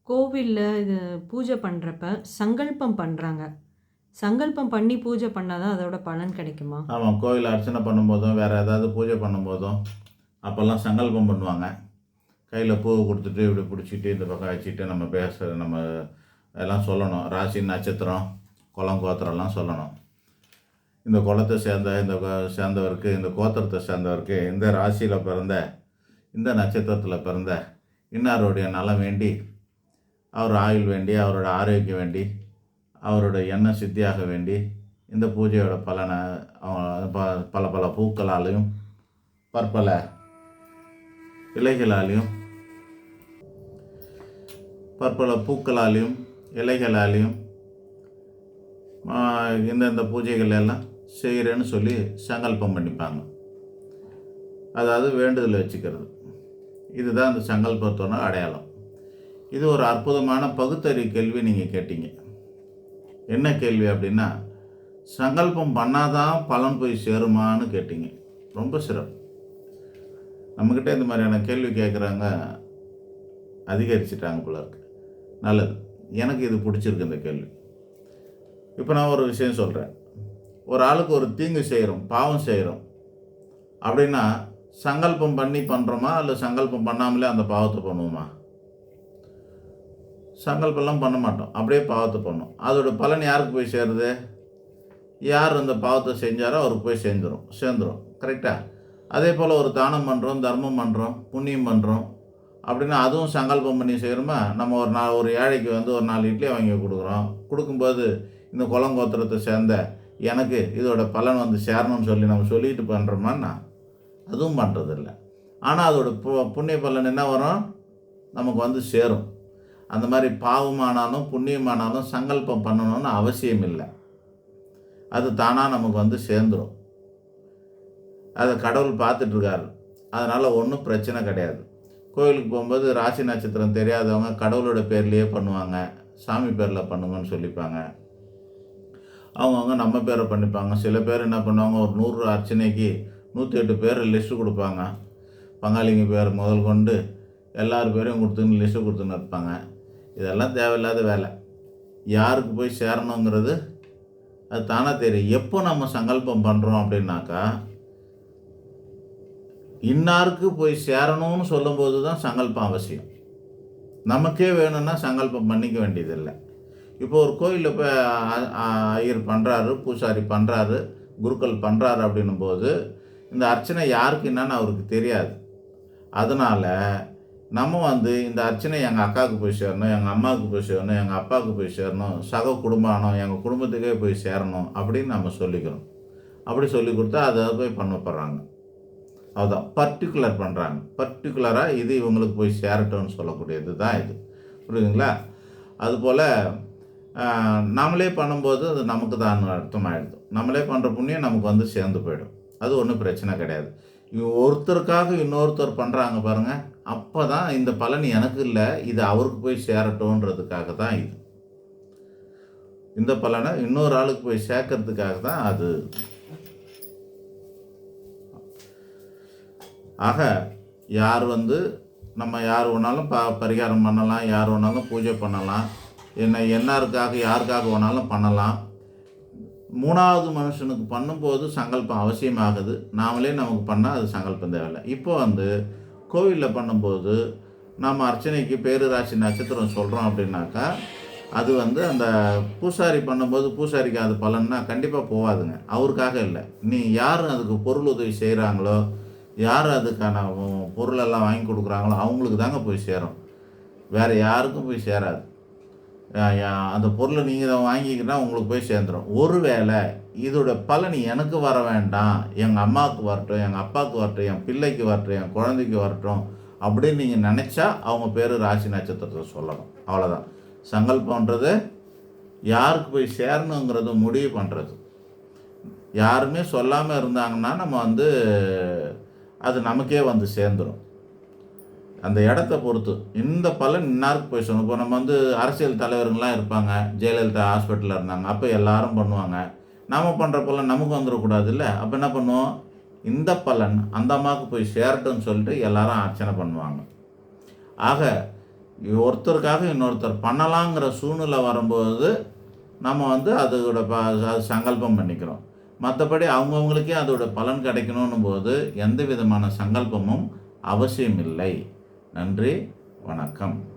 கோவில்ல இது பூஜை பண்றப்ப சங்கல்பம் பண்றாங்க. சங்கல்பம் பண்ணி பூஜை பண்ணா தான் அதோட பலன் கிடைக்குமா? ஆமாம், கோயில் அர்ச்சனை பண்ணும்போதும், வேறு ஏதாவது பூஜை பண்ணும்போதும் அப்போல்லாம் சங்கல்பம் பண்ணுவாங்க. கையில் பூவை கொடுத்துட்டு இப்படி பிடிச்சிட்டு இந்த பக்கம் வச்சுட்டு நம்ம எல்லாம் சொல்லணும். ராசி, நட்சத்திரம், குலம், கோத்திரம்லாம் சொல்லணும். இந்த குலத்தை சேர்ந்தவருக்கு, இந்த கோத்திரத்தை சேர்ந்தவருக்கு, இந்த ராசியில் பிறந்த, இந்த நட்சத்திரத்தில் பிறந்த இன்னாருடைய நலம் வேண்டி, அவர் ஆயுள் வேண்டி, அவரோட ஆரோக்கியம் வேண்டி, அவரோட எண்ணம் சித்தியாக வேண்டி இந்த பூஜையோட பலனை பல பல பூக்களாலையும் பற்பல இலைகளாலையும் இலைகளாலையும் இந்தந்த பூஜைகள் எல்லாம் செய்கிறேன்னு சொல்லி சங்கல்பம் பண்ணிப்பாங்க. அதாவது வேண்டுதல் வச்சுக்கிறது. இதுதான் இந்த சங்கல்பத்தோட அடையாளம். இது ஒரு அற்புதமான பகுத்தறிவு கேள்வி நீங்கள் கேட்டீங்க. என்ன கேள்வி அப்படின்னா, சங்கல்பம் பண்ணாதான் பலன் போய் சேருமான்னு கேட்டீங்க. ரொம்ப சிறப்பு. நம்மக்கிட்ட இந்த மாதிரியான கேள்வி கேட்குறாங்க அதிகரிச்சிட்டாங்க போல இருக்கு. நல்லது, எனக்கு இது பிடிச்சிருக்கு இந்த கேள்வி. இப்போ நான் ஒரு விஷயம் சொல்கிறேன். ஒரு ஆளுக்கு ஒரு தீங்கு செய்கிறோம், பாவம் செய்கிறோம் அப்படின்னா சங்கல்பம் பண்ணி பண்ணுறோமா இல்லை சங்கல்பம் பண்ணாமலே அந்த பாவத்தை பண்ணுவோமா? சங்கல்பம்லாம் பண்ண மாட்டோம், அப்படியே பாவத்தை பண்ணோம். அதோட பலன் யாருக்கு போய் சேருது? யார் அந்த பாவத்தை செஞ்சாரோ அவருக்கு போய் சேர்ந்துடும். கரெக்டாக? அதே போல் ஒரு தானம் பண்ணுறோம், தர்மம் பண்ணுறோம், புண்ணியம் பண்ணுறோம் அப்படின்னா அதுவும் சங்கல்பம் பண்ணி செய்கிறோமா? நம்ம ஒரு ஏழைக்கு ஒரு 4 இட்லி வாங்கி கொடுக்கும்போது இந்த குலங்கோத்திரத்தை சேர்ந்த எனக்கு இதோட பலன் சேரணும்னு சொல்லி நம்ம சொல்லிட்டு பண்ணுறோமான்னா அதுவும் பண்ணுறதில்ல. ஆனால் அதோட புண்ணிய பலன் என்ன வரும்? நமக்கு சேரும். அந்த மாதிரி பாவமானாலும் புண்ணியமானாலும் சங்கல்பம் பண்ணணும்னு அவசியம் இல்லை. அது தானாக நமக்கு சேர்ந்துடும். அதை கடவுள் பார்த்துட்ருக்காரு. அதனால் ஒன்றும் பிரச்சனை கிடையாது. கோயிலுக்கு போகும்போது ராசி நட்சத்திரம் தெரியாதவங்க கடவுளோட பேர்லேயே பண்ணுவாங்க. சாமி பேரில் பண்ணுங்கன்னு சொல்லிப்பாங்க. அவங்கவுங்க நம்ம பேரை பண்ணிப்பாங்க. சில பேர் என்ன பண்ணுவாங்க, ஒரு 100 அர்ச்சனைக்கு 108 பேர் லிஸ்ட்டு கொடுப்பாங்க. பங்காளிங்க பேர் முதல் கொண்டு எல்லார் பேரையும் கொடுத்துன்னு லிஸ்ட்டு கொடுத்துன்னு இருப்பாங்க. இதெல்லாம் தேவையில்லாத வேலை. யாருக்கு போய் சேரணுங்கிறது அது தானாக தெரியும். எப்போ நம்ம சங்கல்பம் பண்ணுறோம் அப்படின்னாக்கா, இன்னாருக்கு போய் சேரணும்னு சொல்லும்போது தான் சங்கல்பம் அவசியம். நமக்கே வேணும்னா சங்கல்பம் பண்ணிக்க வேண்டியதில்லை. இப்போ ஒரு கோயிலில் போய் ஐயர் பண்ணுறாரு, பூசாரி பண்ணுறாரு, குருக்கள் பண்ணுறாரு அப்படின்னும் போது இந்த அர்ச்சனை யாருக்கு என்னன்னு அவருக்கு தெரியாது. அதனால் நம்ம இந்த அர்ச்சனை எங்கள் அக்காவுக்கு போய் சேரணும், எங்கள் அம்மாவுக்கு போய் சேரணும், எங்கள் அப்பாவுக்கு போய் சேரணும், சக குடும்பம் எங்கள் குடும்பத்துக்கே போய் சேரணும் அப்படின்னு நம்ம சொல்லிக்கிறோம். அப்படி சொல்லி கொடுத்தா அதை போய் பண்ணப்படுறாங்க. அதுதான் பர்டிகுலர் பண்ணுறாங்க. பர்டிகுலராக இது இவங்களுக்கு போய் சேரட்டும்னு சொல்லக்கூடியது தான் இது. புரியுதுங்களா? அதுபோல் நம்மளே பண்ணும்போது அது நமக்கு தான் அர்த்தமாகிடுது. நம்மளே பண்ணுற புண்ணியம் நமக்கு சேர்ந்து போயிடும். அது ஒன்றும் பிரச்சனை கிடையாது. ஒருத்தருக்காக இன்னொருத்தர் பண்ணுறாங்க பாருங்கள், அப்போ தான் இந்த பலன் எனக்கு இல்லை, இது அவருக்கு போய் சேரட்டும்ன்றதுக்காக தான் இது. இந்த பலனை இன்னொரு ஆளுக்கு போய் சேர்க்கறதுக்காக தான் அது. ஆக யார் நம்ம யார் வேணாலும் பரிகாரம் பண்ணலாம், யார் வேணாலும் பூஜை பண்ணலாம், யாருக்காக வேணாலும் பண்ணலாம். 3வது மனுஷனுக்கு பண்ணும்போது சங்கல்பம் அவசியமாகுது. நாமளே நமக்கு பண்ணால் அது சங்கல்பம் தேவையில்லை. இப்போ கோவிலில் பண்ணும்போது நம்ம அர்ச்சனைக்கு பேரு, ராசி, நட்சத்திரம் சொல்கிறோம் அப்படின்னாக்கா அது அந்த பூசாரி பண்ணும்போது பூசாரிக்கு அது பலன்னா கண்டிப்பாக போகாதுங்க. அவருக்காக இல்லை. யார் அதுக்கு பொருள் உதவி செய்கிறாங்களோ, யார் அதுக்கான பொருளெல்லாம் வாங்கி கொடுக்குறாங்களோ அவங்களுக்கு தாங்க போய் சேரும். வேறு யாருக்கும் போய் சேராது. அந்த பொருளை நீங்கள் வாங்கிக்கிட்டால் உங்களுக்கு போய் சேர்ந்துடும். ஒருவேளை இதோட பலன் எனக்கு வர வேண்டாம், எங்கள் அம்மாவுக்கு வரட்டும், எங்கள் அப்பாவுக்கு வரட்டும், என் பிள்ளைக்கு வரட்டும், என் குழந்தைக்கு வரட்டும் அப்படின்னு நீங்கள் நினச்சா அவங்க பேர், ராசி, நட்சத்திரத்தை சொல்லணும். அவ்வளோதான். சங்கல்பன்றது யாருக்கு போய் சேரணுங்கிறத முடிவு பண்ணுறது. யாருமே சொல்லாமல் இருந்தாங்கன்னா நம்ம அது நமக்கே சேர்ந்துடும். அந்த இடத்த பொறுத்து இந்த பலன் இன்னாருக்கு போய் சொல்லணும். இப்போ நம்ம அரசியல் தலைவர்கள்லாம் இருப்பாங்க. ஜெயலலிதா ஹாஸ்பிட்டலில் இருந்தாங்க, அப்போ எல்லாரும் பண்ணுவாங்க. நாம் பண்ணுற பலன் நமக்கு வந்துடக்கூடாது இல்லை? அப்போ என்ன பண்ணுவோம், இந்த பலன் அந்த அம்மாவுக்கு போய் சேரட்டும்னு சொல்லிட்டு எல்லாரும் அர்ச்சனை பண்ணுவாங்க. ஆக ஒருத்தருக்காக இன்னொருத்தர் பண்ணலாங்கிற சூழ்நிலை வரும்போது நம்ம வந்து அதோட அது சங்கல்பம் பண்ணிக்கிறோம். மற்றபடி அவங்கவுங்களுக்கே அதோட பலன் கிடைக்கணும்னும் போது எந்த விதமான சங்கல்பமும் அவசியம் இல்லை. நன்றி, வணக்கம்.